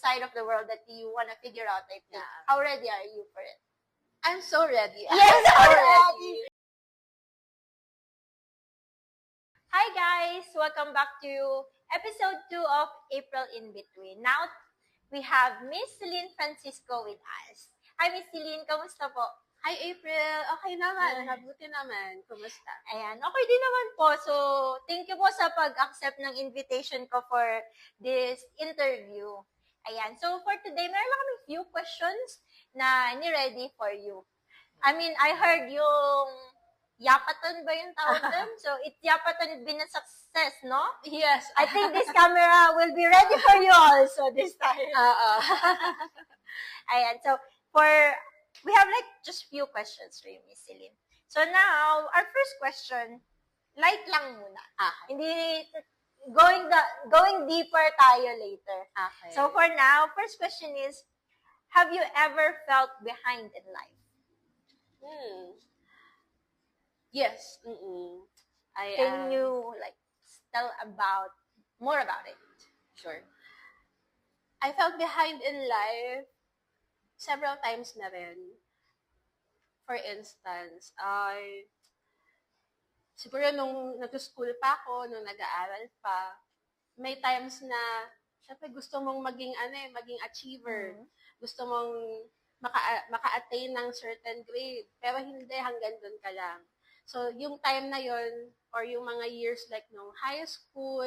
side of the world that you want to figure out, I think. Yeah. How ready are you for it? I'm so ready. Yes, I'm so ready. Hi guys! Welcome back to episode 2 of April in Between. Now, we have Miss Celine Francisco with us. Hi Miss Celine, kamusta po? Hi, April. Okay naman. Mabuti naman. Kumusta? Ayan, okay din naman po. So, thank you po sa pag-accept ng invitation ko for this interview. Ayan, so for today, meron lang kami few questions na ni-ready for you. I mean, I heard yung Yapaton ba yung tawag doon? So, it's Yapaton been a success, no? Yes. I think this camera will be ready for you also this time. Ayan, so we have like just few questions for you, Miss Celine. So now, our first question, light lang muna. Hindi, going deeper tayo later. Okay. So for now, first question is, have you ever felt behind in life? Yes. Can you like tell more about it? Sure. I felt behind in life several times na rin. For instance, siguro nung nag-school pa ako, nung nag-aaral pa, may times na, syempre gusto mong maging achiever. Gusto mong maka-attain ng certain grade. Pero hindi, hanggang doon ka lang. So, yung time na yon or yung mga years like nung high school,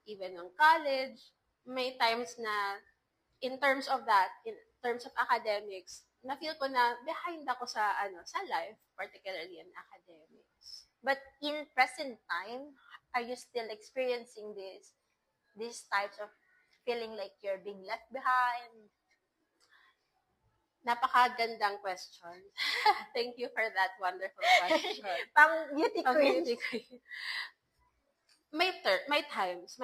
even nung college, may times na, in terms of academics, na-feel ko na behind ako sa life, particularly in academics. But in present time, are you still experiencing these types of feeling like you're being left behind? Napakagandang question. Thank you for that wonderful question. Pang beauty queen. May times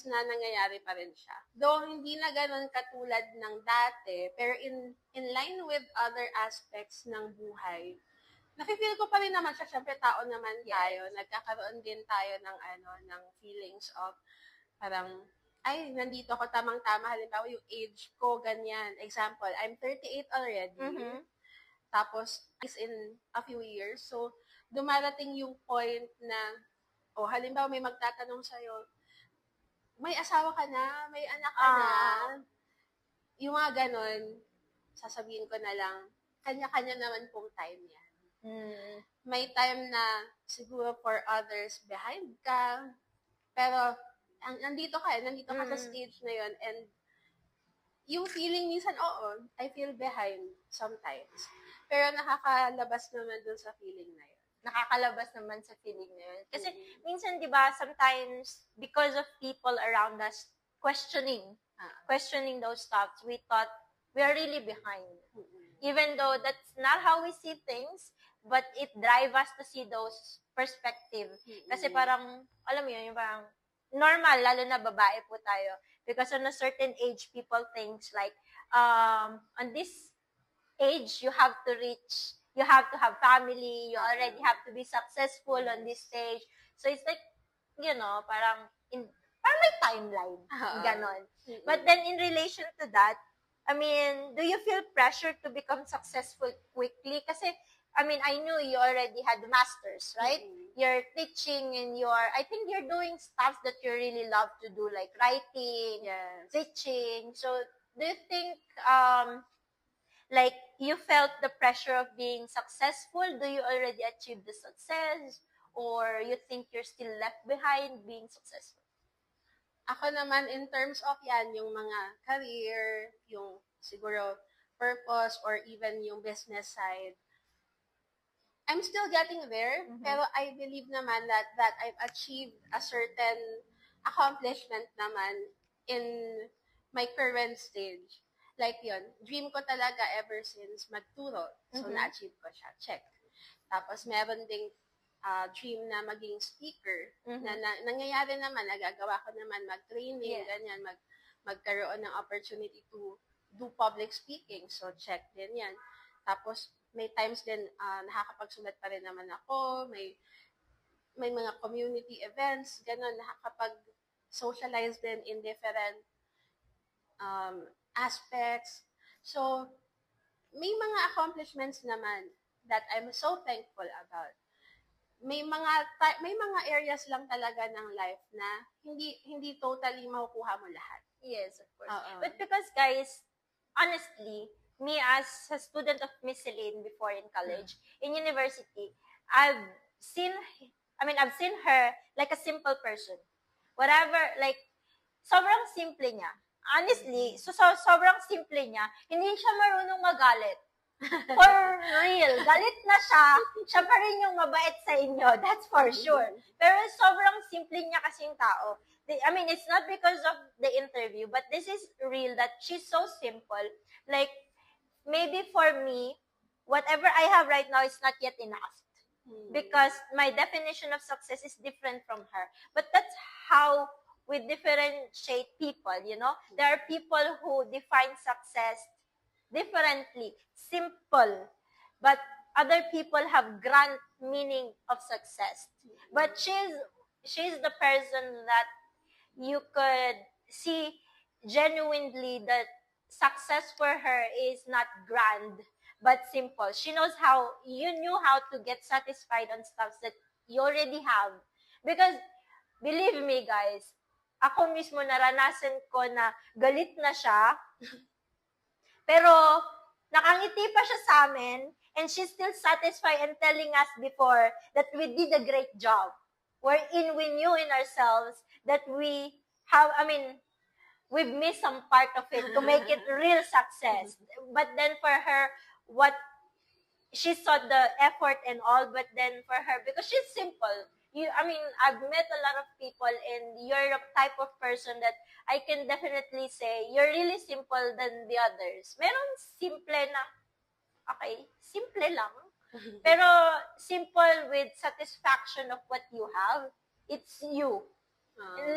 na nangyayari pa rin siya. Though hindi na gano'n katulad ng dati, pero in line with other aspects ng buhay, nafe-feel ko pa rin naman siya. Siyempre, tao naman tayo. Nagkakaroon din tayo ng feelings of parang, ay, nandito ako tamang-tama. Halimbawa, yung age ko, ganyan. Example, I'm 38 already. Tapos, is in a few years. So, dumarating yung point na, halimbawa, may magtatanong sa'yo, may asawa ka na? May anak ka na? Yung mga ganon, sasabihin ko na lang, kanya-kanya naman pong time yan. May time na siguro for others behind ka, pero nandito ka sa stage na yon, and yung feeling minsan, I feel behind sometimes. Pero nakakalabas naman dun sa feeling na yun. Nakakalabas naman sa feeling na yun. Kasi minsan, di ba, sometimes because of people around us questioning those thoughts, we thought we are really behind. Even though that's not how we see things, but it drives us to see those perspectives. Kasi parang, alam mo yun, yung parang normal, lalo na babae po tayo. Because on a certain age, people think like, on this age, you have to have family, you already have to be successful on this stage. So it's like, parang may timeline, ganon. But then in relation to that, I mean, do you feel pressure to become successful quickly? Kasi, I mean, I knew you already had the masters, right? You're teaching and I think you're doing stuff that you really love to do, like writing, teaching. So, do you think, like, you felt the pressure of being successful? Do you already achieve the success? Or you think you're still left behind being successful? Ako naman, in terms of yung mga career, yung siguro purpose, or even yung business side, I'm still getting there, pero I believe naman that I've achieved a certain accomplishment naman in my current stage. Like yun, dream ko talaga ever since magturo. So, na-achieve ko siya. Check. Tapos, meron ding dream na maging speaker. Na nangyayari naman, nagagawa ko naman mag-training, ganyan, magkaroon ng opportunity to do public speaking. So, check din yan. Tapos, may times din nakakapagsulat pa rin naman ako, may mga community events, gano'n, nakakapag-socialize din in different aspects. So, may mga accomplishments naman that I'm so thankful about. May mga areas lang talaga ng life na hindi totally makukuha mo lahat. Yes, of course. Oo. But because, guys, honestly, me as a student of Miss Celine before in college, in university, I've seen her like a simple person. Whatever, like, sobrang simple niya. Honestly, sobrang simple niya. Hindi siya marunong magalit. For real. Galit na siya. Siya pa rin yung mabait sa inyo. That's for sure. Pero sobrang simple niya kasing tao. It's not because of the interview, but this is real that she's so simple. Like, maybe for me, whatever I have right now is not yet enough. Because my definition of success is different from her. But that's how we differentiate people, you know? There are people who define success differently, simple, but other people have grand meaning of success. But she's the person that you could see genuinely that success for her is not grand but simple. She knows you knew how to get satisfied on stuff that you already have. Because believe me, guys, ako mismo naranasan ko na galit na siya. Pero nakangiti pa siya sa amin, and she's still satisfied and telling us before that we did a great job. Wherein we knew in ourselves that we've missed some part of it to make it real success. But then for her, she saw the effort and all, but then for her, because she's simple, I've met a lot of people, and you're the type of person that I can definitely say you're really simple than the others. Meron simple na, okay, simple lang. Pero simple with satisfaction of what you have. It's you.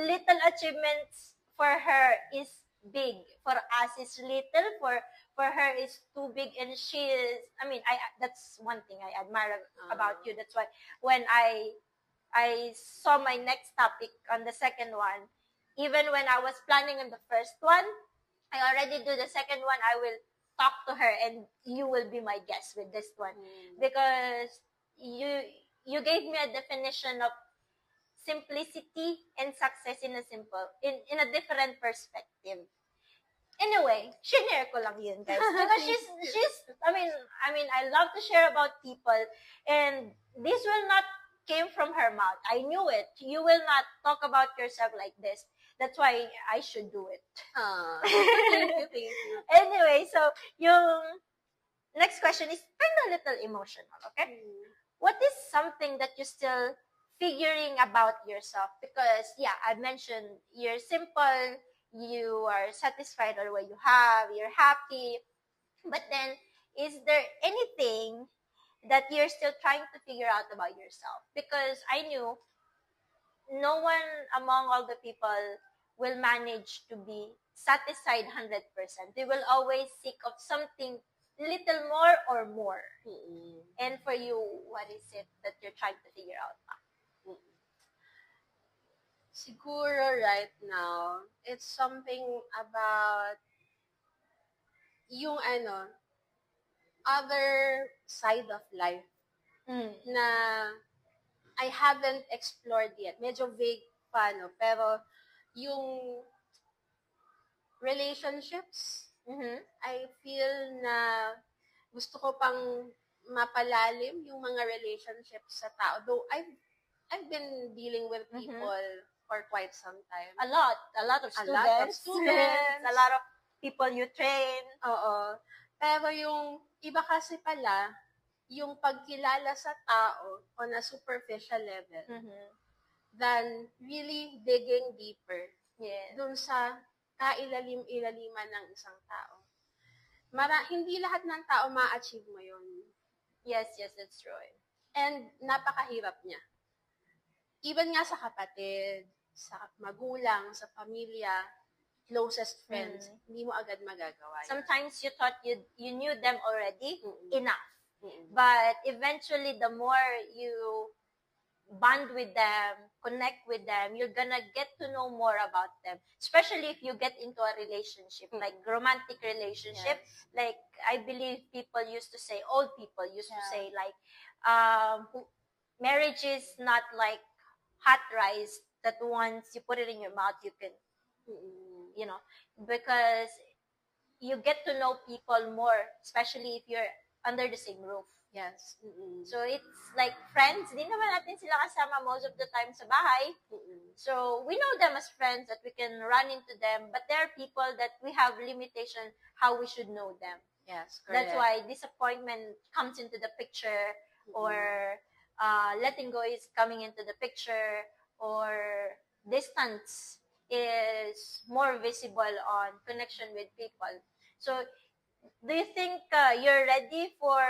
Little achievements for her is big. For us is little. For her is too big. And she is, that's one thing I admire about you. That's why when I saw my next topic on the second one, even when I was planning on the first one, I already do the second one, I will talk to her and you will be my guest with this one. Because you gave me a definition of simplicity and success in a different perspective. Anyway, share ko lang yun, guys. Because I love to share about people, and this will not came from her mouth. I knew it. You will not talk about yourself like this. That's why I should do it. Thank you. Anyway, so yung next question is kind of a little emotional, okay? What is something that you're still figuring about yourself? Because, I mentioned you're simple, you are satisfied with what you have, you're happy. But then, is there anything that you're still trying to figure out about yourself? Because I knew no one among all the people will manage to be satisfied 100%. They will always seek of something little more or more. And for you, what is it that you're trying to figure out? Siguro right now, it's something about yung other side of life na I haven't explored yet. Medyo vague pa, no? Pero yung relationships, I feel na gusto ko pang mapalalim yung mga relationships sa tao. Though I've been dealing with people for quite some time. A lot of students. A lot of people you train. Oo. Pero yung iba kasi pala, yung pagkilala sa tao on a superficial level than really digging deeper dun sa kailalim-ilaliman ng isang tao. Hindi lahat ng tao ma-achieve mo yun. Yes, that's true. And napakahirap niya. Even nga sa kapatid, sa magulang, sa pamilya, closest friends, hindi mo agad magagawa yun. Sometimes you thought you knew them already enough. But eventually, the more you bond with them, connect with them, you're gonna get to know more about them. Especially if you get into a relationship, like romantic relationship. Yes. Like, I believe people used to say, old people used to say, like, marriage is not like hot rice that once you put it in your mouth, you can, you know, because you get to know people more, especially if you're under the same roof. Yes. So it's like friends, di naman natin sila kasama most of the time sa bahay. So we know them as friends that we can run into them, but there are people that we have limitation how we should know them. Yes, correct. That's why disappointment comes into the picture, or letting go is coming into the picture, or distance is more visible on connection with people. So do you think you're ready for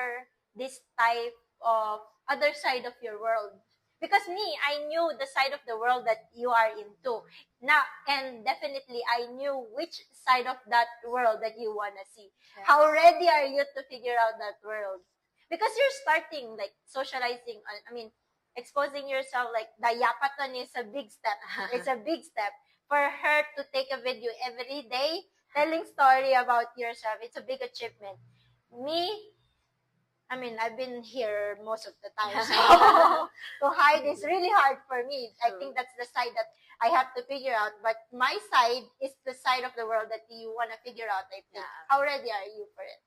this type of other side of your world? Because me, I knew the side of the world that you are into now, and definitely I knew which side of that world that you want to see. Yes. How ready are you to figure out that world? Because you're starting like socializing, I mean, exposing yourself, like the yapaton is a big step. It's a big step for her to take a video every day telling story about yourself. It's a big achievement. Me, I mean, I've been here most of the time, so to hide is really hard for me. I think that's the side that I have to figure out. But my side is the side of the world that you want to figure out, I think. Yeah. How ready are you for it?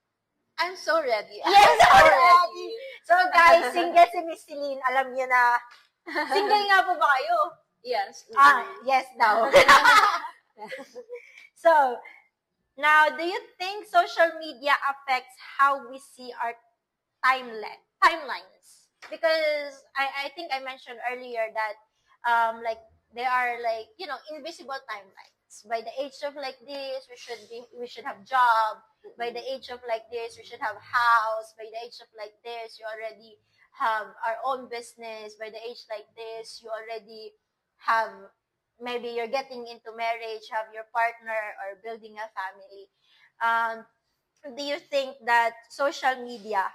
I'm so ready. Yes, so ready. So guys, single si Miss Celine, alam niyo na. Single nga po ba kayo? Yes. Yes daw. So, now, do you think social media affects how we see our timelines? Because I think I mentioned earlier that like there are like, you know, invisible timelines. By the age of like this, we should have job. By the age of like this, we should have house. By the age of like this, you already have our own business. By the age like this, you already have, maybe you're getting into marriage, have your partner, or building a family. Do you think that social media,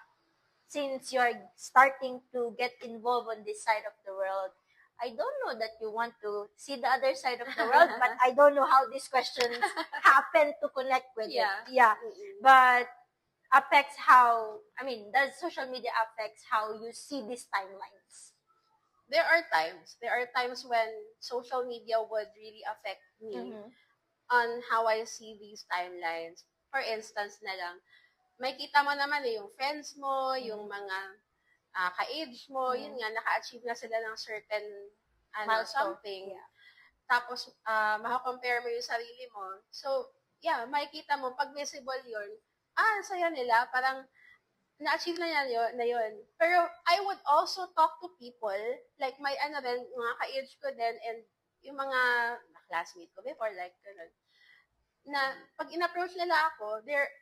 since you're starting to get involved on this side of the world, I don't know that you want to see the other side of the world, but I don't know how these questions happen to connect with it. Yeah. But affects how, I mean, does social media affects how you see these timelines? There are times when social media would really affect me on how I see these timelines. For instance na lang, may kita mo naman yung friends mo, yung mga ka-age mo, yun nga, naka-achieve na sila ng certain something. Yeah. Tapos, makakompare mo yung sarili mo. So, yeah, makikita mo, pag visible yun, saya nila, parang na-achieve na yun. Pero, I would also talk to people, like my, mga ka-age ko din, and yung mga classmate ko before, like, ganun, na pag in-approach nila ako, they're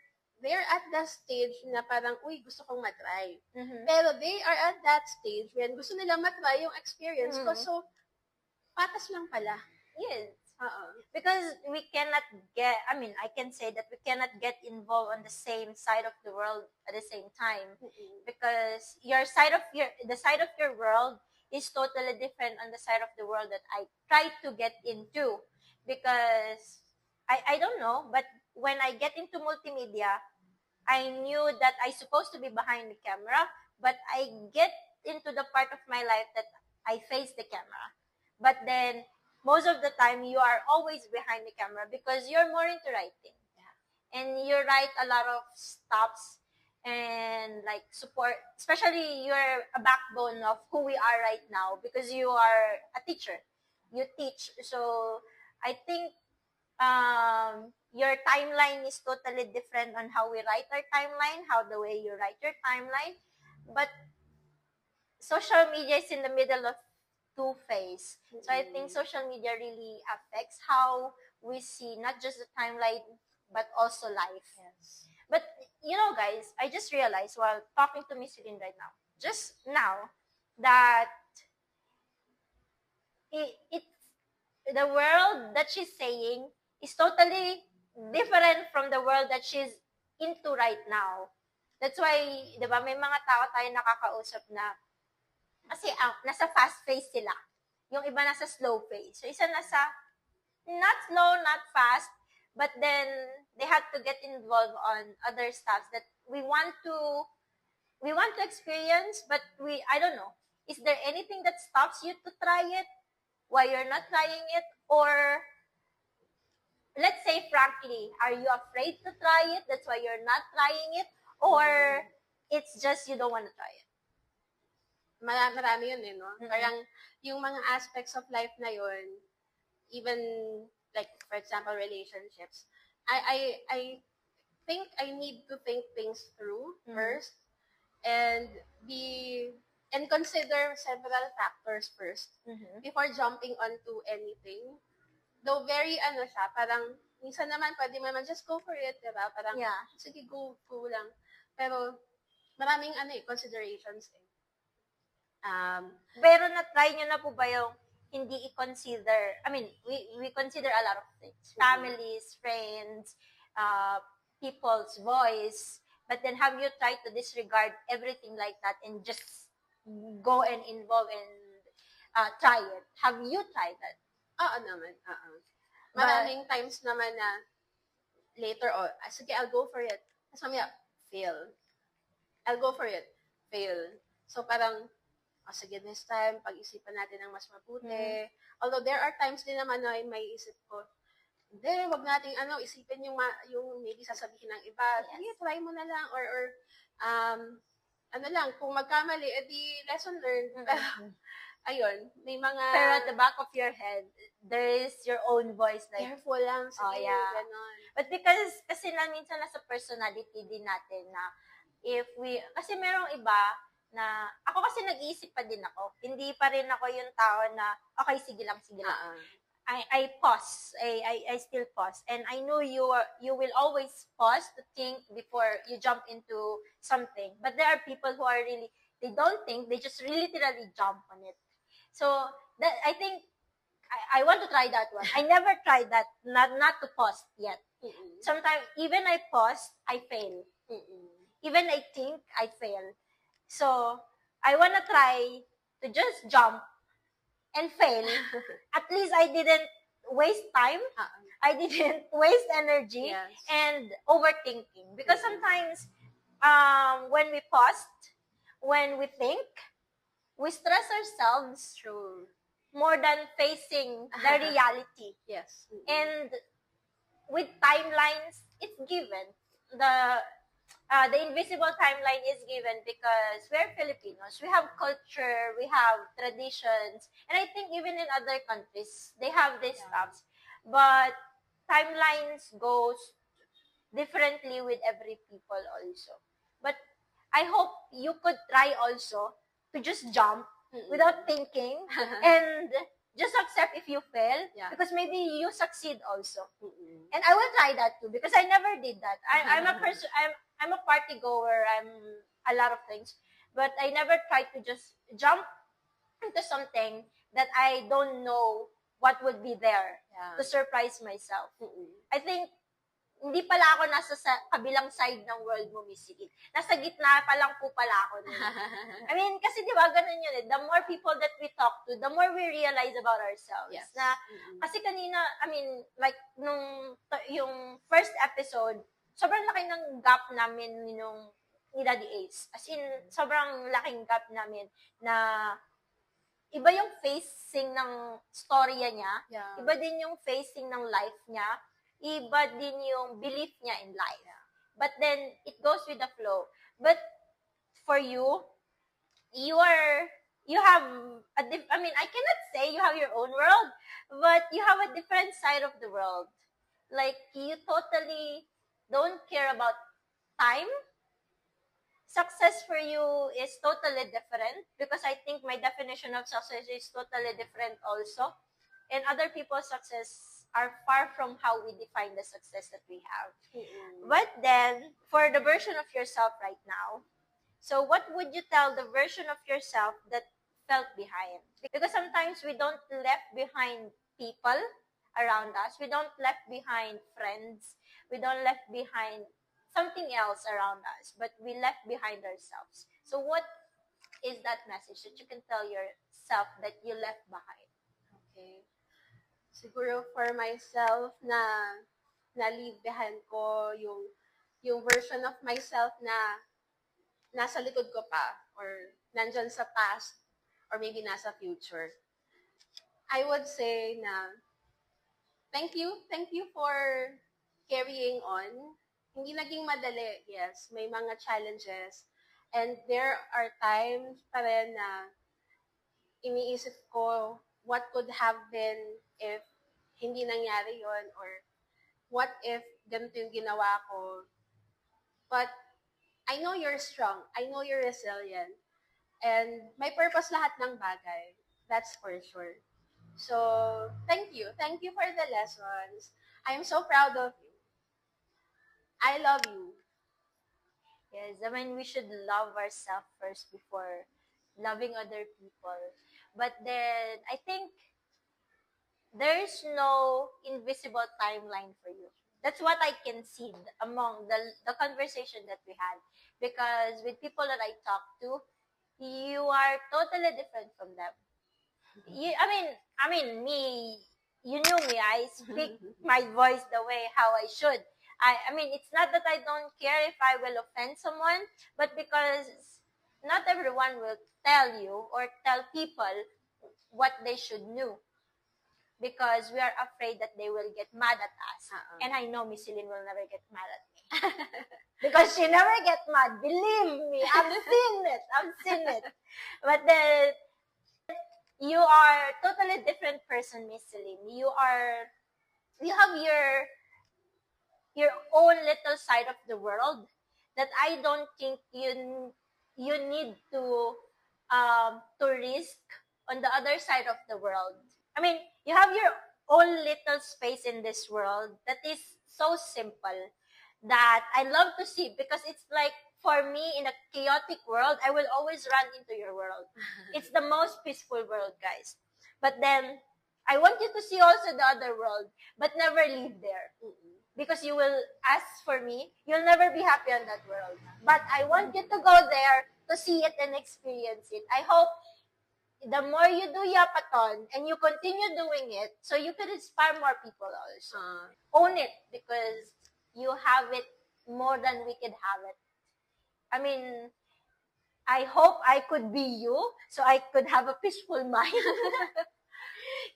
at the stage na parang, uy, gusto kong matry. Pero they are at that stage when gusto nila matry yung experience ko. So, patas lang pala. Yes. Because we cannot get, I mean, I can say that we cannot get involved on the same side of the world at the same time. Because the side of your world is totally different on the side of the world that I try to get into. Because, I don't know, but when I get into multimedia, I knew that I supposed to be behind the camera, but I get into the part of my life that I face the camera. But then, most of the time, you are always behind the camera because you're more into writing. Yeah. And you write a lot of stops and like support, especially you're a backbone of who we are right now because you are a teacher. You teach. So, I think your timeline is totally different on how we write our timeline, how the way you write your timeline. But social media is in the middle of two-phase. So I think social media really affects how we see not just the timeline, but also life. Yes. But, you know, guys, I just realized while talking to Miss Celine right now, just now, that it's the world that she's saying is totally different from the world that she's into right now. That's why, di ba, may mga tao tayo nakakausap na Kasi nasa fast phase sila. Yung iba nasa slow phase. So, isa nasa not slow, not fast, but then they have to get involved on other stuff that we want to experience, but I don't know. Is there anything that stops you to try it? Why you're not trying it? Or let's say frankly, are you afraid to try it? That's why you're not trying it? Or it's just you don't want to try it? Marami yun no? Parang yung mga aspects of life na yun, even like, for example, relationships, I think I need to think things through first and consider several factors first before jumping onto anything. Though very siya, parang minsan naman pwede mo naman just go for it, diba? Parang sige, go lang. Pero maraming considerations Pero na-try nyo na po ba yung hindi i-consider, I mean, we consider a lot of things. Families, friends, people's voice, but then have you tried to disregard everything like that and just go and involve and try it? Have you tried that? Oo naman, Maraming times naman na later, sige, I'll go for it. Tapos mamaya, fail. I'll go for it. Fail. So parang, sige, this time, pag-isipan natin ng mas mabuti. Although there are times din naman na may isip ko, hindi, wag nating isipin yung maybe sasabihin ng iba. Sige, try mo na lang. Or kung magkamali, edi lesson learned. Ayun, may mga... Pero at the back of your head, there is your own voice like... Careful lang. Sige, ganon. But because, kasi minsan nasa personality din natin na kasi merong iba na, ako kasi nag-iisip pa din ako. Hindi pa rin ako yung tao na, okay, sige lang. I pause. I still pause. And I know you will always pause to think before you jump into something. But there are people who are really, they don't think, they just really literally jump on it. So, that, I think, I want to try that one. I never tried that, not to pause yet. Sometimes, even I pause, I fail. Even I think, I fail. So, I want to try to just jump and fail. At least I didn't waste time. I didn't waste energy and overthinking. Because sometimes, when we pause, when we think, we stress ourselves more than facing the reality. Yes. And with timelines, it's given. The invisible timeline is given because we're Filipinos. We have culture, we have traditions, and I think even in other countries, they have these stuffs. But timelines goes differently with every people also. But I hope you could try also to just jump without thinking and just accept if you fail because maybe you succeed also. And I will try that too because I never did that. I'm a person. I'm a party goer. I'm a lot of things, but I never tried to just jump into something that I don't know what would be there to surprise myself. I think hindi pala ako nasa sa kabilang side ng world mo, Miss Sigit. Nasa gitna pa lang po pala ako. I mean, kasi di ba, ganun yun eh. The more people that we talk to, the more we realize about ourselves. Yes. Na, kasi kanina, I mean, like, yung first episode, sobrang laki ng gap namin ni Daddy Ace. As in, sobrang laking gap namin na iba yung facing ng storya niya, iba din yung facing ng life niya, iba din yung belief niya in life. But then, it goes with the flow. But for you, you have I mean, I cannot say you have your own world, but you have a different side of the world. Like, you totally don't care about time. Success for you is totally different because I think my definition of success is totally different also. And other people's success are far from how we define the success that we have. But then, for the version of yourself right now, so what would you tell the version of yourself that felt behind? Because sometimes we don't left behind people around us. We don't left behind friends. We don't left behind something else around us, but we left behind ourselves. So what is that message that you can tell yourself that you left behind? Okay. Siguro for myself na leave behind ko yung version of myself na nasa likod ko pa or nandyan sa past or maybe nasa future. I would say na thank you for carrying on. Hindi naging madali, yes. May mga challenges. And there are times pa rin na iniisip ko what could have been if hindi nangyari yon or what if ganito yung ginawa ko. But I know you're strong. I know you're resilient. And may purpose lahat ng bagay. That's for sure. So, thank you. Thank you for the lessons. I'm so proud of you. I love you. Yes, I mean, we should love ourselves first before loving other people. But then, I think there's no invisible timeline for you. That's what I can see among the conversation that we had. Because with people that I talk to, you are totally different from them. I mean, me, you knew me. I speak my voice the way how I should. I mean, it's not that I don't care if I will offend someone, but because not everyone will tell you or tell people what they should know. Because we are afraid that they will get mad at us. And I know Miss Celine will never get mad at me. Because she never get mad. Believe me, I've seen it. But then, you are totally different person, Miss Celine. You have your own little side of the world that I don't think you need to risk on the other side of the world. I mean, you have your own little space in this world that is so simple that I love to see, because it's like, for me, in a chaotic world, I will always run into your world. It's the most peaceful world, guys. But then, I want you to see also the other world, but never leave there. Because you will ask for me, you'll never be happy on that world. But I want you to go there to see it and experience it. I hope the more you do Yapaton and you continue doing it, so you can inspire more people also. Own it, because you have it more than we could have it. I mean, I hope I could be you so I could have a peaceful mind.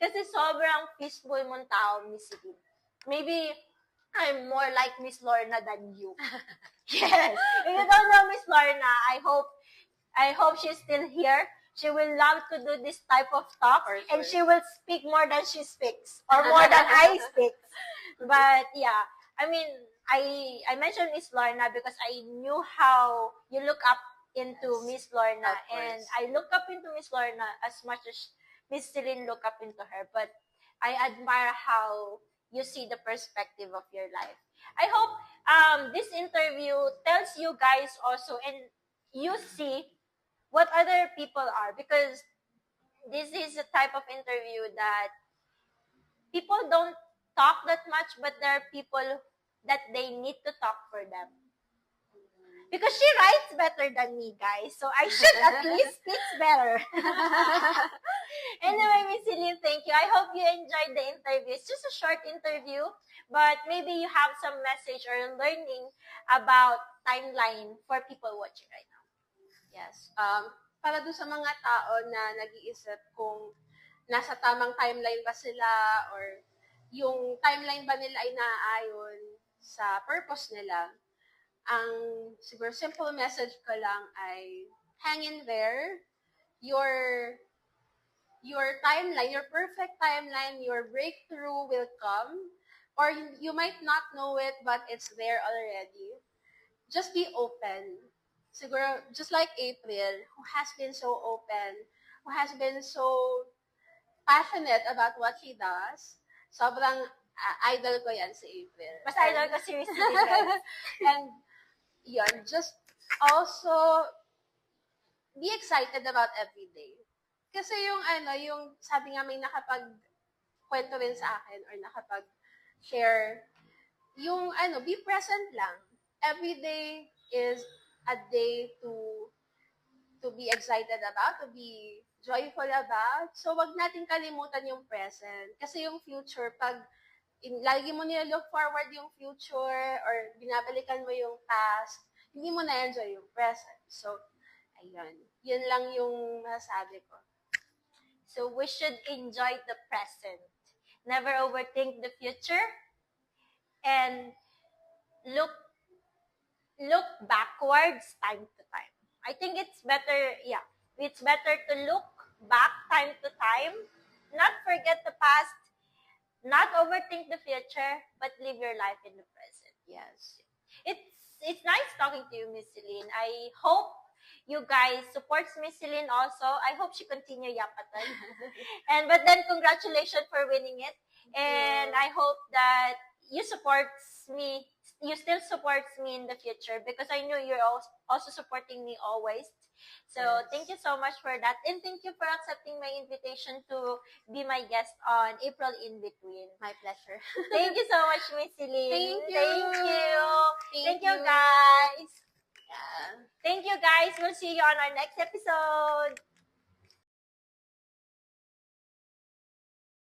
Kasi sobrang peaceful mong tao, Miss Celine. Maybe I'm more like Miss Lorna than you. Yes. If you don't know Miss Lorna, I hope she's still here. She will love to do this type of talk, and she will speak more than she speaks, or more than I speak. But yeah, I mean, I mentioned Miss Lorna because I knew how you look up into Miss Lorna, and I look up into Miss Lorna as much as Miss Celine look up into her. But I admire how you see the perspective of your life. I hope this interview tells you guys also, and you see what other people are, because this is a type of interview that people don't talk that much, but there are people that they need to talk for them. Because she writes better than me, guys. So I should at least speak better. Anyway, Miss Celine, thank you. I hope you enjoyed the interview. It's just a short interview, but maybe you have some message or learning about timeline for people watching right now. Yes. Para doon sa mga tao na nag-iisip kung nasa tamang timeline ba sila or yung timeline ba nila ay naaayon sa purpose nila, ang siguro simple message ko lang ay hang in there. Your timeline, your perfect timeline, your breakthrough will come, or you might not know it, but it's there already. Just be open. Siguro, just like April, who has been so open, who has been so passionate about what she does, sobrang idol ko yan si April. Mas idol ko si Miss Celine. And yun, just also be excited about every day. Kasi yung sabi nga may nakapag-kwento rin sa akin or nakapag-share, yung be present lang. Every day is a day to to be excited about, to be joyful about. So, wag natin kalimutan yung present. Kasi yung future, pag lagi mo nila-look forward yung future or binabalikan mo yung past, hindi mo na-enjoy yung present. So, ayun. Yun lang yung masasabi ko. So we should enjoy the present. Never overthink the future. And look backwards time to time. I think it's better to look back time to time, not forget the past, not overthink the future, but live your life in the present. Yes. It's nice talking to you, Miss Celine. I hope you guys supports Miss Celine also. I hope she continue yapatan. But then congratulations for winning it. And I hope that you still supports me in the future because I know you're also supporting me always. So Thank you so much for that. And thank you for accepting my invitation to be my guest on April In Between. My pleasure. Thank you so much, Miss Celine. Thank you. Thank you, guys. Yeah. Thank you, guys. We'll see you on our next episode.